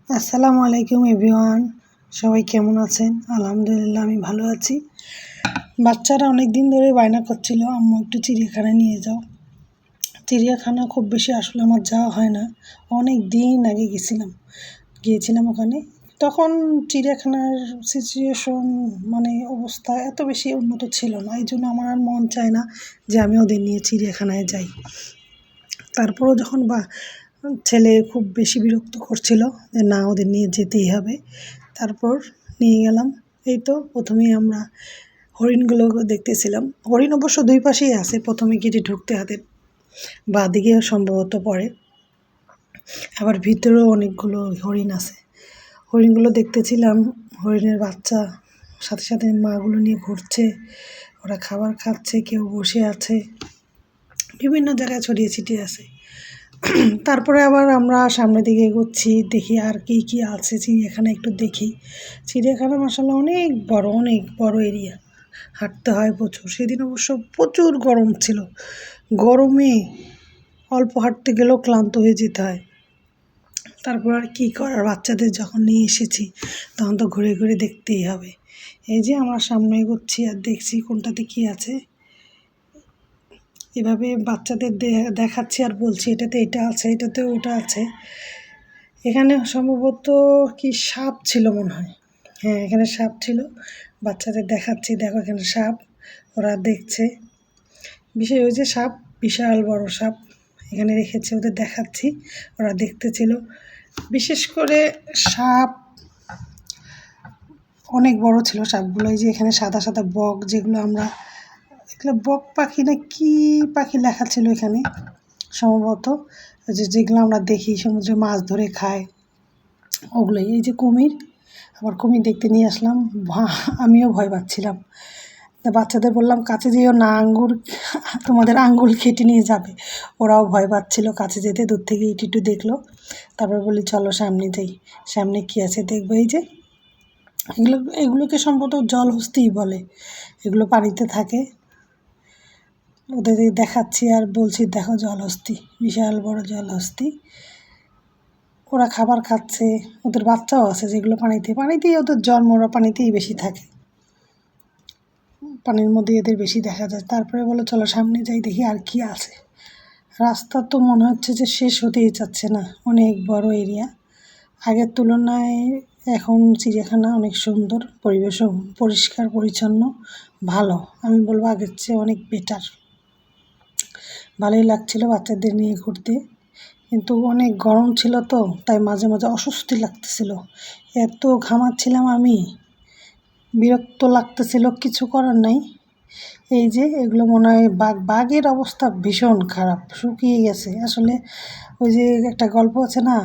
আসসালামু আলাইকুম এভরিওয়ান, সবাই কেমন আছেন? আলহামদুলিল্লাহ আমি ভালো আছি। বাচ্চারা অনেক দিন ধরে বায়না করছিল আম্মু একটু চিড়িয়াখানায় নিয়ে যাও। চিড়িয়াখানা খুব বেশি আসলে আমার যাওয়া হয় না, অনেক দিন আগে গিয়েছিলাম ওখানে। তখন চিড়িয়াখানার সিচুয়েশন অবস্থা এত বেশি উন্নত ছিল না, এই জন্য আমার আর মন চায় না যে আমি ওদের নিয়ে চিড়িয়াখানায় যাই। তারপরও যখন ছেলে খুব বেশি বিরক্ত করছিল যে না ওদের নিয়ে যেতেই হবে, তারপর নিয়ে গেলাম। এই তো প্রথমেই আমরা হরিণগুলো দেখতেছিলাম। হরিণ অবশ্য দুই পাশেই আছে, প্রথমে গেটে ঢুকতে হাতের বাঁ দিকে সম্ভবত পড়ে, আবার ভিতরেও অনেকগুলো হরিণ আছে। হরিণগুলো দেখতেছিলাম, হরিণের বাচ্চা সাথে সাথে মাগুলো নিয়ে ঘুরছে, ওরা খাবার খাচ্ছে, কেউ বসে আছে, বিভিন্ন জায়গায় ছড়িয়ে ছিটিয়ে আছে। তারপরে আবার আমরা সামনের দিকে এগোচ্ছি, দেখি আর কি আছে চিড়িয়াখানা একটু দেখি। চিড়িয়াখানা মাশাআল্লাহ অনেক বড় এরিয়া, হাঁটতে হয় প্রচুর। সেদিন অবশ্য প্রচুর গরম ছিল, গরমে অল্প হাঁটতে গেলেও ক্লান্ত হয়ে যেতে হয়। তারপর আর কী করার, বাচ্চাদের যখন নিয়ে এসেছি তখন তো ঘুরে ঘুরে দেখতেই হবে। এই যে আমরা সামনে এগোচ্ছি আর দেখছি কোনটাতে কী আছে, এভাবে বাচ্চাদের দেখাচ্ছি আর বলছি এটাতে এটা আছে, এটাতে ওটা আছে। এখানে সম্ভবত কি সাপ ছিল মনে হয়, হ্যাঁ এখানে সাপ ছিল। বাচ্চাদের দেখাচ্ছি, দেখো এখানে সাপ, ওরা দেখছে। বিষয় ওই যে সাপ, বিশাল বড় সাপ এখানে রেখেছে, ওদের দেখাচ্ছি, ওরা দেখতেছিল। বিশেষ করে সাপ অনেক বড় ছিল সাপগুলো। এই যে এখানে সাদা সাদা বক, যেগুলো আমরা এগুলো বক পাখি না কি পাখি লেখা ছিল এখানে সম্ভবত, যেগুলো আমরা দেখি সমুদ্রে মাছ ধরে খায় ওগুলোই। এই যে কুমির, আবার কুমির দেখতে নিয়ে আসলাম, আমিও ভয় পাচ্ছিলাম। বাচ্চাদের বললাম কাছে যেও না, তোমাদের আঙ্গুল কেটে নিয়ে যাবে। ওরাও ভয় পাচ্ছিল কাছে যেতে, দূর থেকে একটু দেখলো। তারপর বলি চলো সামনে যাই, সামনে কি আছে দেখবো। এই যে এগুলোকে সম্ভবত জলহস্তিই বলে, এগুলো পানিতে থাকে। ওদের দেখাচ্ছি আর বলছি দেখো জলহস্তি, বিশাল বড় জলহস্তি। ওরা খাবার খাচ্ছে, ওদের বাচ্চাও আছে যেগুলো পানিতেই ওদের জন্ম, ওরা পানিতেই বেশি থাকে, পানির মধ্যে এদের বেশি দেখা যায়। তারপরে বলো চলো সামনে যাই, দেখি আর কি আছে। রাস্তা তো মনে হচ্ছে যে শেষ হতেই চাচ্ছে না, অনেক বড় এরিয়া। আগের তুলনায় এখন চিড়িয়াখানা অনেক সুন্দর, পরিবেশও পরিষ্কার পরিচ্ছন্ন, ভালো। আমি বলবো আগের চেয়ে অনেক বেটার। ভালোই লাগছিল বাচ্চাদের নিয়ে ঘুরতে, কিন্তু অনেক গরম ছিল তো, তাই মাঝে মাঝে অস্বস্তি লাগতেছিল, এত ঘামাচ্ছিলাম আমি, বিরক্ত লাগতেছিল, কিছু করার নাই। এই যে এগুলো মনে হয় বাঘের অবস্থা ভীষণ খারাপ, শুকিয়ে গেছে আসলে। ওই যে একটা গল্প আছে না,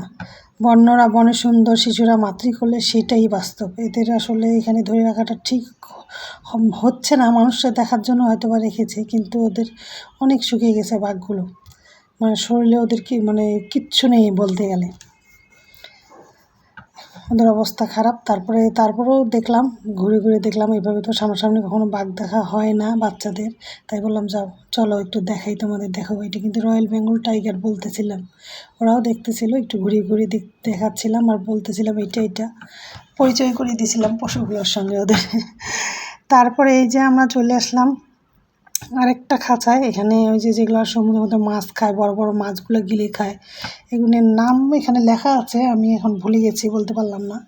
বন্যরা বনে সুন্দর, শিশুরা মাতৃকোলে, সেটাই বাস্তব। এদের আসলে এখানে ধরে রাখাটা ঠিক হচ্ছে না, মানুষরা দেখার জন্য হয়তো বা রেখেছে, কিন্তু ওদের অনেক শুকিয়ে গেছে বাঘগুলো, শরীরে ওদের কিচ্ছু নেই বলতে গেলে, ওদের অবস্থা খারাপ। তারপরেও দেখলাম, ঘুরে ঘুরে দেখলাম, এইভাবে তো সামনাসামনি কখনো বাঘ দেখা হয় না বাচ্চাদের, তাই বললাম যাও চলো একটু দেখাই তোমাদের, দেখো এটা কিন্তু রয়্যাল বেঙ্গল টাইগার বলতেছিলাম। ওরাও দেখতেছিল, একটু ঘুরিয়ে ঘুরিয়ে দেখাচ্ছিলাম আর বলতেছিলাম এটা পরিচয় করিয়ে দিয়েছিলাম পশুগুলোর সঙ্গে ওদের। তারপরে এই যে আমরা চলে আসলাম আরেকটা খাঁচায়, এখানে ওই যে যেগুলো সমুদ্রের মধ্যে মাছ খায়, বড় বড় মাছগুলো গিলে খায়, এগুলোর নাম এখানে লেখা আছে, আমি এখন ভুলে গেছি, বলতে পারলাম না।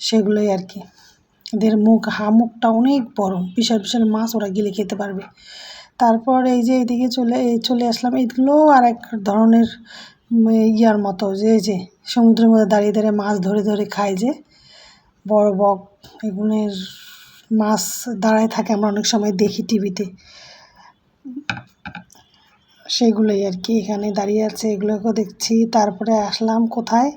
সেগুলোই আর কি, এদের মুখটা অনেক বড়, বিশাল বিশাল মাছ ওরা গিলে খেতে পারবে। তারপর এই যে এইদিকে চলে আসলাম, এইগুলো আর এক ধরনের ইয়ার মতো, যে সমুদ্রের মধ্যে দাঁড়িয়ে দাঁড়িয়ে মাছ ধরে ধরে খায়, যে বড় বক, এগুলোর মাছ দাঁড়ায় থাকে, আমরা অনেক সময় দেখি টিভিতে, সেগুলোই আর কি এখানে দাঁড়িয়ে আছে, এগুলোকেও দেখছি। তারপরে আসলাম কোথায়,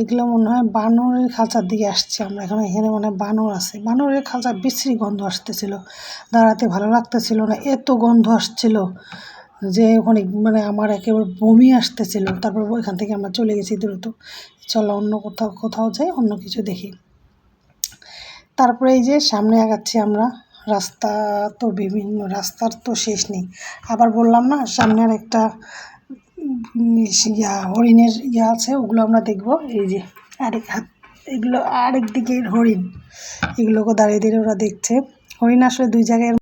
এগুলো মনে হয় বানরের খাঁচার দিকে আসছে আমরা, এখানে মনে হয় বানর আছে। বানরের খাঁচা বিশ্রী গন্ধ আসতেছিল, দাঁড়াতে ভালো লাগতেছিল না, এত গন্ধ আসছিল যে ওখানে আমার একেবারে বমি আসতেছিল। তারপর ওইখান থেকে আমরা চলে গেছি দ্রুত, চলো অন্য কোথাও যাই, অন্য কিছু দেখি। তারপরে এই যে সামনে আগাচ্ছি আমরা, রাস্তা তো রাস্তার তো শেষ নেই। আবার বললাম না সামনে আর একটা হরিণের আছে, ওগুলো আমরা দেখব। এই যে আরেক হাত এগুলো আরেক দিকে হরিণ, এগুলোকে দাঁড়িয়ে দাঁড়িয়ে ওরা দেখছে। হরিণ আসলে দুই জায়গায়